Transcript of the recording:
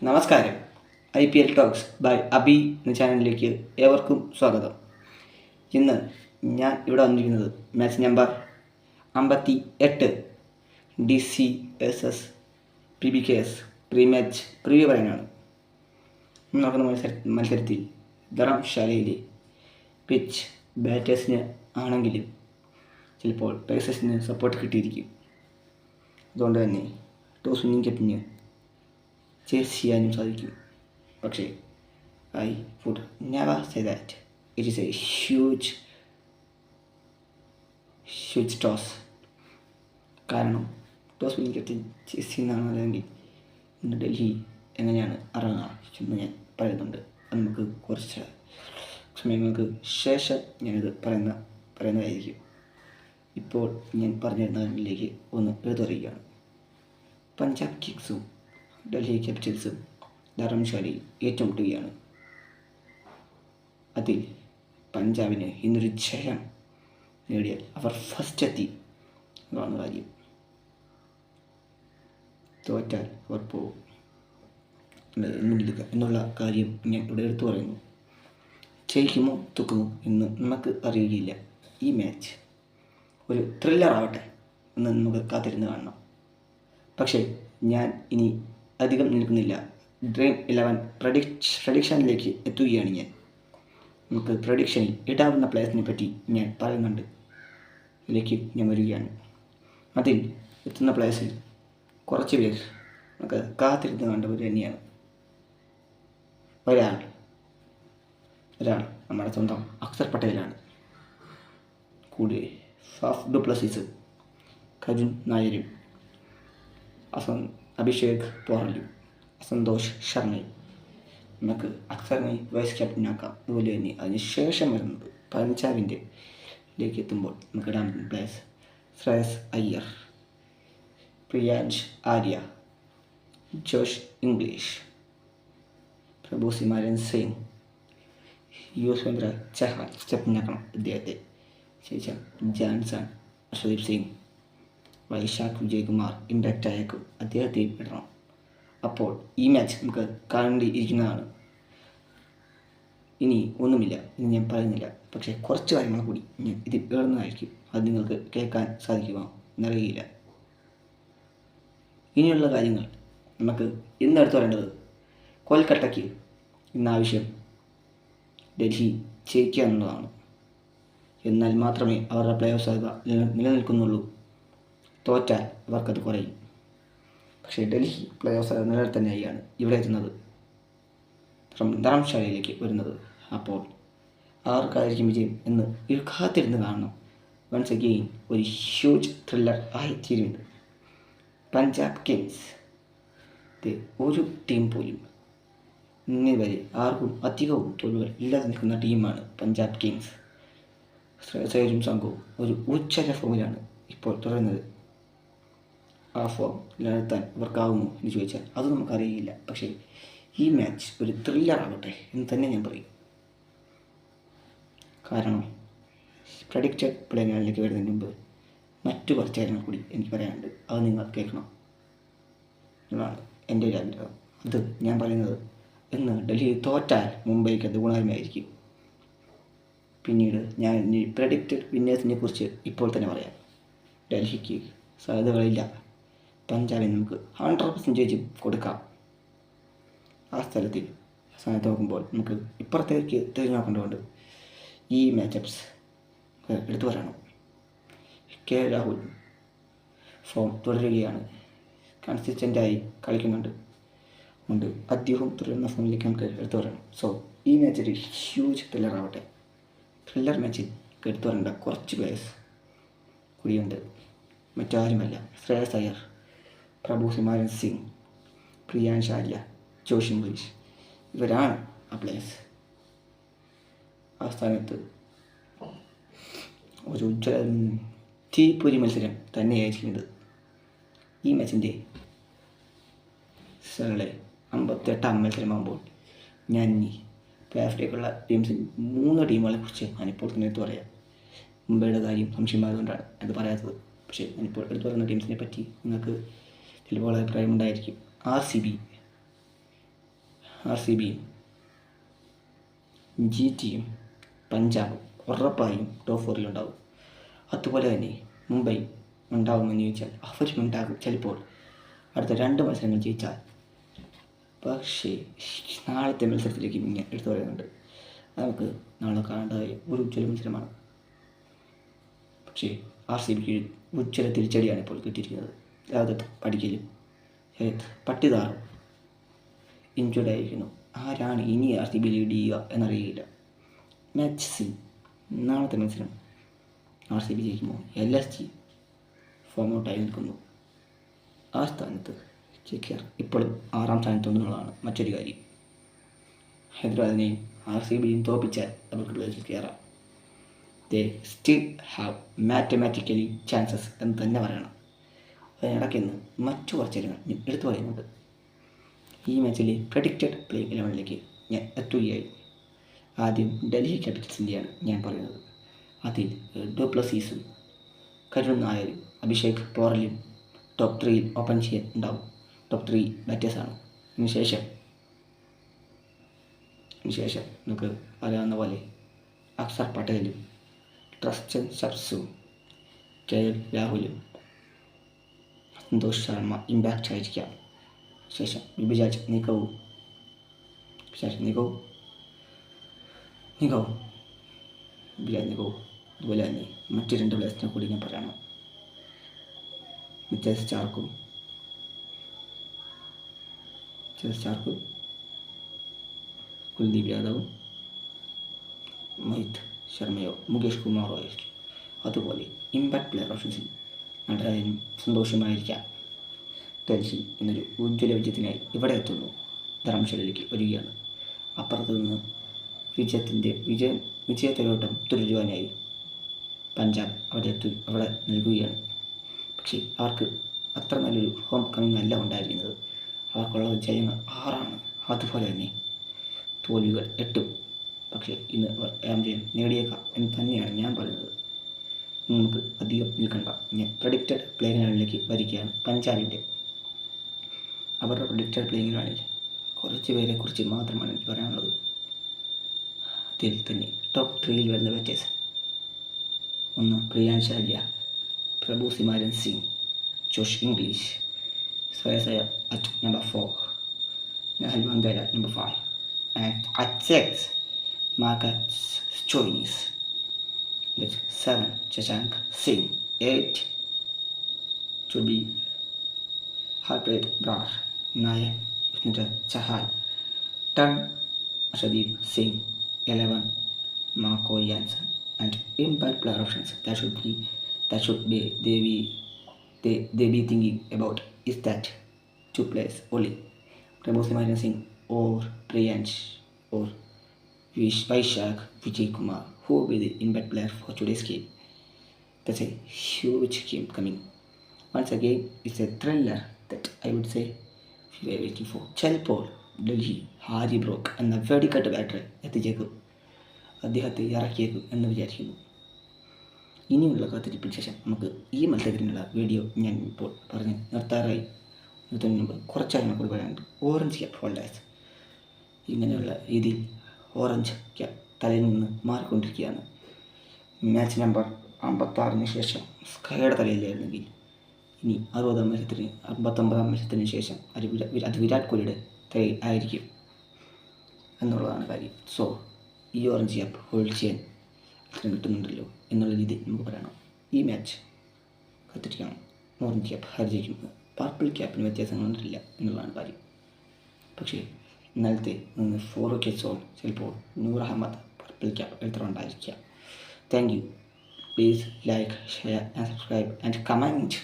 നമസ്കാരം. IPL talks by Abi എന്ന ചാനലിലേക്ക് ഏവർക്കും സ്വാഗതം. ഇന്ന് ഞാൻ ഇവിടെ വന്നിരിക്കുന്നത് match number 58 DC vs PBKS pre match preview പറയാനാണ്. നടക്കുന്ന മത്സരത്തിൽ ധർമ്മശാലയിലെ പിച്ച് ബാറ്റേഴ്സിന് ആണെങ്കിലും ചിലപ്പോൾ പേസേഴ്സിന് സപ്പോർട്ട് കിട്ടിയിരിക്കും. അതുകൊണ്ട് തന്നെ ടോസ് വിന്നിംഗ് ക്യാപ്റ്റന് ചേസ് ചെയ്യാനും സാധിക്കും. പക്ഷേ I would never say that it is a huge toss. കാരണം ടോസ് വിന്നിംഗ് ക്യാപ്റ്റൻ ചേസ് ചെയ്യുന്നതാണ്. അല്ലെങ്കിൽ ഇന്ന് ഡൽഹി എങ്ങനെയാണ് ഇറങ്ങുക എന്ന് ഞാൻ പറയുന്നുണ്ട്. അത് നമുക്ക് കുറച്ച് സമയങ്ങൾക്ക് ശേഷം ഞാനിത് പറയുന്നതായിരിക്കും. ഇപ്പോൾ ഞാൻ പറഞ്ഞിരുന്നതിലേക്ക് ഒന്ന് എടുത്തുറയുകയാണ്. പഞ്ചാബ് കിങ്സും ഡൽഹി ക്യാപിറ്റൽസും ധർമ്മശാലയിൽ ഏറ്റുമുട്ടുകയാണ്. അതിൽ പഞ്ചാബിന് ഇന്നൊരു ജയം നേടിയാൽ അവർ ഫസ്റ്റ് എത്തി എന്നാണ് കാര്യം. തോറ്റാൽ അവർ പോകും എന്നുള്ള കാര്യം ഞാൻ ഇവിടെ എടുത്തു പറയുന്നു. ജയിക്കുമോ തോക്കുമോ എന്ന് നമുക്ക് അറിയുകയില്ല. ഈ മാച്ച് ഒരു ത്രില്ലർ ആവട്ടെ എന്ന് നമുക്ക് കാത്തിരുന്ന് കാണണം. പക്ഷേ ഞാൻ ഇനി അധികം നിൽക്കുന്നില്ല. ഡ്രീം 11 പ്രഡിക്ഷനിലേക്ക് എത്തുകയാണ് ഞാൻ. നമുക്ക് പ്രഡിക്ഷനിൽ ഇടാവുന്ന പ്ലേയേഴ്സിനെ പറ്റി ഞാൻ പറയുന്നുണ്ട്. ഇതിലേക്ക് ഞാൻ വരികയാണ്. അതിൽ എത്തുന്ന പ്ലേയേഴ്സിൽ കുറച്ച് പേർ നമുക്ക് കാത്തിരുന്ന് കണ്ടവർ തന്നെയാണ്. ഒരാൾ നമ്മുടെ സ്വന്തം അക്സർ പട്ടേലാണ്. കൂടെ ഫാഫ് ഡു പ്ലസീസും കരുൺ നായരും അഭിഷേക് പോറലും സന്തോഷ് ശർമ്മയും നമുക്ക് അക്സറിനെ വൈസ് ക്യാപ്റ്റനാക്കാം. അതുപോലെ തന്നെ അതിനുശേഷം വരുന്നത് പഞ്ചാബിൻ്റെ എത്തുമ്പോൾ നമുക്ക് ഇടാൻ players Shreyas Iyer, Priyansh Arya, Josh Inglis, Prabhsimran Singh, Yuzvendra Chahal ക്യാപ്റ്റനാക്കണം അദ്ദേഹത്തെ. ശേഷം ജാൻസൺ, അർഷദീപ് സിംഗ്, വൈശാഖ് വിജയകുമാർ ഇമ്പാക്റ്റ് ആയേക്കും, അദ്ദേഹത്തെയും ഇടണം. അപ്പോൾ ഈ മാച്ച് നമുക്ക് കാണേണ്ടിയിരിക്കുന്നതാണ്. ഇനി ഒന്നുമില്ല, ഇനി ഞാൻ പറയുന്നില്ല. പക്ഷേ കുറച്ച് കാര്യങ്ങൾ കൂടി ഞാൻ ഇതിൽ ഇടുന്നതായിരിക്കും. അത് നിങ്ങൾക്ക് കേൾക്കാൻ സാധിക്കുമോ എന്നറിയില്ല. ഇനിയുള്ള കാര്യങ്ങൾ നമുക്ക് ഇന്ന് എടുത്തു പറയേണ്ടത് കൊൽക്കത്തയ്ക്ക് ഇന്നാവശ്യം ഡൽഹി ജയിക്കുക എന്നുള്ളതാണ്. എന്നാൽ മാത്രമേ അവരുടെ പ്ലേ ഓഫ് സാധ്യത നിലനിൽക്കുന്നുള്ളൂ. തോറ്റാൽ അവർക്കത് കുറയും. പക്ഷേ ഡൽഹി പ്ലേ ഓഫ് നിലനിർത്തന്നെയാണ് ഇവിടെ എത്തുന്നത്, ധർമ്മശാലയിലേക്ക് വരുന്നത്. അപ്പോൾ ആർക്കായിരിക്കും വിജയം എന്ന് കാത്തിരുന്ന് കാണണം. വൺസ് അഗെയിൻ ഒരു ഹ്യൂജ് ത്രില്ലർ ആയിത്തീരുന്നുണ്ട്. പഞ്ചാബ് കിങ്സ് ഒരു ടീം പോലും ഇന്നേ വരെ ആർക്കും അധികവും തോൽവികൾ ഇല്ലാതെ നിൽക്കുന്ന ടീമാണ് പഞ്ചാബ് കിങ്സ്. ശ്രേയസും സംഘവും ഒരു ഉജ്ജ്വല ഫോമിലാണ് ഇപ്പോൾ തുടരുന്നത്. ആ ഫോം നിലനിർത്താൻ ഇവർക്കാവുമോ എന്ന് ചോദിച്ചാൽ അത് നമുക്കറിയില്ല. പക്ഷേ ഈ മാച്ച് ഒരു ത്രില്ലർ ആവട്ടെ എന്ന് തന്നെ ഞാൻ പറയും. കാരണം പ്രഡിക്റ്റഡ് പ്ലേകളിലേക്ക് വരുന്നതിന് മുമ്പ് മറ്റു കുറച്ച് കാര്യങ്ങൾ കൂടി എനിക്ക് പറയാനുണ്ട്. അത് നിങ്ങൾ കേൾക്കണം എന്നാണ് എൻ്റെ ഒരു ആഗ്രഹം. അത് ഞാൻ പറയുന്നത് ഇന്ന് ഡൽഹി തോറ്റാൽ മുംബൈക്ക് അത് ഗുണകരമായിരിക്കും. പിന്നീട് ഞാൻ പ്രഡിക്റ്റഡ് വിന്നേഴ്സിനെ കുറിച്ച് ഇപ്പോൾ തന്നെ പറയാം. ഡൽഹിക്ക് സാധ്യതകളില്ല. പഞ്ചാബിന് നമുക്ക് 100% കൊടുക്കാം. ആ സ്ഥലത്തിൽ സ്ഥാനത്ത് നോക്കുമ്പോൾ നമുക്ക് ഇപ്പുറത്തേക്ക് തിരിഞ്ഞു നോക്കേണ്ടതുണ്ട്. ഈ മാച്ചപ്സ് എടുത്തു വരണം. രാഹുൽ ഫോം തുടരുകയാണ്, കൺസിസ്റ്റൻ്റായി കളിക്കുന്നുണ്ട്. അതുകൊണ്ട് അദ്ദേഹവും തുടരുന്ന ഫോമിലേക്ക് നമുക്ക് എടുത്തു വരണം. സോ ഈ മാച്ച് ഒരു ഹ്യൂജ് ത്രില്ലർ ആവട്ടെ. ത്രില്ലർ മാച്ചിൽ എടുത്തു വരേണ്ട കുറച്ച് പ്ലേയേഴ്സ് കൂടിയുണ്ട്. മറ്റാരുമല്ല, ശ്രേയസ് അയ്യർ, പ്രഭു സിമാരൻ സിംഗ്, പ്രിയാൻഷ് ആര്യ, ജോഷ് ഇംഗ്ലീഷ്. ഇവരാണ് ആ പ്ലേയേഴ്സ്. ആ സ്ഥാനത്ത് ഒരു തീപ്പൊരി മത്സരം തന്നെയായിരിക്കുന്നത്. ഈ മാച്ചിൻ്റെ 58ാം മത്സരമാകുമ്പോൾ ഞാൻ ഇനി പ്ലേ ഓഫിലേക്കുള്ള ടീംസിൽ 3 ടീമുകളെ കുറിച്ച് ഞാനിപ്പോൾ തന്നെ എടുത്തു പറയാം. മുംബൈയുടെ കാര്യം സംശയമായതുകൊണ്ടാണ് അത് പറയാത്തത്. പക്ഷേ ഞാനിപ്പോൾ എടുത്തു പറയുന്ന ടീംസിനെ പറ്റി നിങ്ങൾക്ക് ചിലപ്പോൾ അഭിപ്രായമുണ്ടായിരിക്കും. RCB, RCBയും GTയും പഞ്ചാബും ഉറപ്പായും ടോപ്പ് 4 ഉണ്ടാവും. അതുപോലെ തന്നെ മുംബൈ ഉണ്ടാകുമെന്ന് ചോദിച്ചാൽ അവരും ഉണ്ടാകും ചിലപ്പോൾ അടുത്ത 2 മത്സരങ്ങൾ ജയിച്ചാൽ. പക്ഷേ നാളത്തെ മത്സരത്തിലേക്ക് ഇങ്ങനെ എടുത്തു പറയുന്നുണ്ട്. നമുക്ക് നാളെ കാണേണ്ടതായ ഒരു ഉജ്ജ്വല മത്സരമാണ്. പക്ഷേ RCBക്ക് ഉജ്ജ്വല തിരിച്ചടിയാണ് ഇപ്പോൾ കിട്ടിയിരിക്കുന്നത്. രാജത്ത് പടിക്കലും പട്ടിദാറും ഇഞ്ചുർഡ് ആയിരിക്കുന്നു. ആരാണ് ഇനി RCB ലീഡ് ചെയ്യുക എന്നറിയില്ല. മാച്ച് സി നാളത്തെ മത്സരം RCB ജയിക്കുമോ? LSG ഫോം ഔട്ടായി നിൽക്കുന്നു. ആ സ്ഥാനത്ത് KKR ഇപ്പോഴും 6ാം സ്ഥാനത്തൊന്നുള്ളതാണ് മറ്റൊരു കാര്യം. ഹൈദരാബാദിനെയും RCBയും തോൽപ്പിച്ചാൽ അവർക്ക് പ്ലേസിൽ കയറാം. ദേ സ്റ്റിൽ ഹാവ് മാത്തമാറ്റിക്കലി ചാൻസസ് എന്ന് തന്നെ പറയണം. അതിനിടയ്ക്കുന്ന് മറ്റു കുറച്ച് കാര്യങ്ങൾ ഞാൻ എടുത്തു പറയുന്നുണ്ട്. ഈ മാച്ചിലെ പ്രഡിക്റ്റഡ് പ്ലേയിങ് 11ലേക്ക് ഞാൻ എത്തുകയായി. ആദ്യം ഡൽഹി ക്യാപിറ്റൽസിൻ്റെയാണ് ഞാൻ പറയുന്നത്. അതിൽ ഡുപ്ലസീസും കരുൺ നായരും അഭിഷേക് പോറലും ടോപ്പ് 3യിൽ ഓപ്പൺ ചെയ്യാൻ ഉണ്ടാവും. ടോപ്പ് 3 ബാറ്റേഴ്സാണ്. അതിനുശേഷം നമുക്ക് അറിയാവുന്ന പോലെ അക്ഷർ പട്ടേലും ട്രസ്റ്റൻ ഷബ്സും KL രാഹുലും സന്തോഷ് ശർമ്മ ഇമ്പാക്റ്റ് ആയിരിക്കാം. ശേഷം വിബിരാജ് നിഗവും അതുപോലെ തന്നെ മറ്റ് 2 പ്ലേയേഴ്സിനെ കൂടി ഞാൻ പറയണം. മിച്ചൽ സ്റ്റാർക്കും കുൽദീപ് യാദവും മോഹിത് ശർമ്മയോ മുകേഷ് കുമാറോ ആയിരിക്കും. അതുപോലെ ഇമ്പാക്ട് പ്ലെയർ ഓപ്ഷൻസിൽ നടരാജനും സന്തോഷമായിരിക്കാം. ഡൽഹി എന്നൊരു ഉജ്ജ്വല വിജയത്തിനായി ഇവിടെ എത്തുന്നു. ധർമ്മശാലയിലേക്ക് വരികയാണ്. അപ്പുറത്തു നിന്ന് വിജയത്തിലോട്ടം തുടരുവാനായി പഞ്ചാബ് അവിടെ നൽകുകയാണ്. പക്ഷേ അവർക്ക് അത്ര നല്ലൊരു ഹോം കമ്മിങ് അല്ല ഉണ്ടായിരിക്കുന്നത്. അവർക്കുള്ള വിജയങ്ങൾ 6ആണ്. അതുപോലെ തന്നെ തോൽവികൾ 8. പക്ഷേ ഇന്ന് അവർ 7 ജയം നേടിയേക്കാം എന്ന് തന്നെയാണ് ഞാൻ പറയുന്നത്. നമുക്ക് അധികം നിൽക്കണ്ട. ഞാൻ പ്രഡിക്റ്റഡ് പ്ലേയിങ് 11ലേക്ക് വരികയാണ്. പഞ്ചാബിൻ്റെ അവരുടെ പ്രഡിക്റ്റഡ് പ്ലേയിങ് 11ൽ കുറച്ച് പേരെ കുറിച്ച് മാത്രമാണ് എനിക്ക് പറയാനുള്ളത്. അതിൽ തന്നെ ടോപ്പ് 3യിൽ വരുന്ന batters: 1 Priyansh Arya, Prabhsimran Singh, Josh Inglis, Shreyas Iyer at number 4, Nehal മംഗല number 5, and at 6 Marcus Stoinis. 7 Shashank Singh. 8 to be Harpreet Brar. 9 Yuzvendra Chahal. 10 Arshdeep Singh. 11 Marco Jansen. And impact player options they be thinking about is that 2 players only: Prabhu Simaran Singh or Priyansh or Vaishak Vijay Kumar, who will be the impact player for today's game. That's a huge game coming. Once again, it's a thriller that I would say we are waiting for. ചിലപ്പോൾ Delhi Harry ബ്രോക്ക് എന്ന വെടിക്കെട്ട് ബാറ്ററെ എത്തിച്ചേക്കും. അദ്ദേഹത്തെ ഇറക്കിയേക്കും എന്ന് വിചാരിക്കുന്നു. ഇനിയുള്ള കാത്തിരിപ്പിന് ശേഷം നമുക്ക് ഈ മത്സരത്തിനുള്ള വീഡിയോ ഞാൻ ഇപ്പോൾ പറഞ്ഞ് നിർത്തുന്നതിന് മുമ്പ് കുറച്ച് കാര്യങ്ങൾ കൂടി പറയാനുണ്ട്. ഓറഞ്ച് ക്യാപ്പ് ഹോൾഡേഴ്സ് ഇങ്ങനെയുള്ള രീതിയിൽ ഓറഞ്ച് ക്യാപ്പ് തലയിൽ നിന്ന് മാറിക്കൊണ്ടിരിക്കുകയാണ്. മാച്ച് നമ്പർ 56 ശേഷം സ്കൈയുടെ തലയിലായിരുന്നെങ്കിൽ ഇനി 59 മത്സരത്തിന് ശേഷം അത് വിരാട് കോഹ്ലിയുടെ തലയിൽ ആയിരിക്കും എന്നുള്ളതാണ് കാര്യം. സോ ഈ ഓറഞ്ച് ക്യാപ്പ് ഹോൾഡ് ചെയ്യാൻ കിട്ടുന്നുണ്ടല്ലോ എന്നുള്ള രീതിയിൽ നമുക്ക് പറയണം. ഈ മാച്ച് കത്തിരിക്കണം. ഓറഞ്ച് ക്യാപ്പ് ഹരിജയിക്കുന്നത് പർപ്പിൾ ക്യാപ്പിന് വ്യത്യാസം വന്നിട്ടില്ല എന്നുള്ളതാണ് കാര്യം. പക്ഷേ ഇന്നലത്തെ 4 വിക്കറ്റ്സോൾ ചിലപ്പോൾ നൂർ അഹമ്മദ് പർപ്പിൾ ക്യാപ്പ് എടുത്തുകൊണ്ടായിരിക്കാം. Thank you. Please like, share and subscribe and comment.